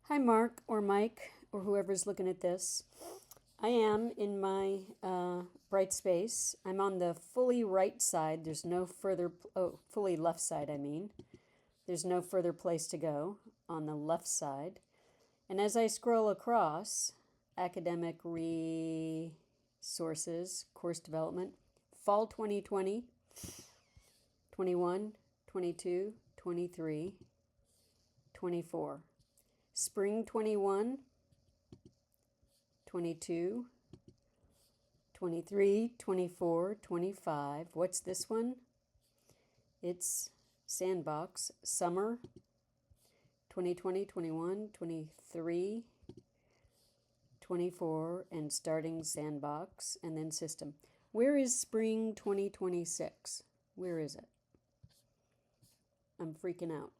Hi, Mark or Mike or whoever's looking at this. I am in my bright space. I'm on the fully right side. There's no further, fully left side, I mean. There's no further place to go on the left side. And as I scroll across, academic resources, course development, fall 2020, 21, 22, 23, 24. Spring 21, 22, 23, 24, 25. What's this one? It's Sandbox. Summer 2020, 21, 23, 24, and starting Sandbox, and then System. Where is Spring 2026? Where is it? I'm freaking out.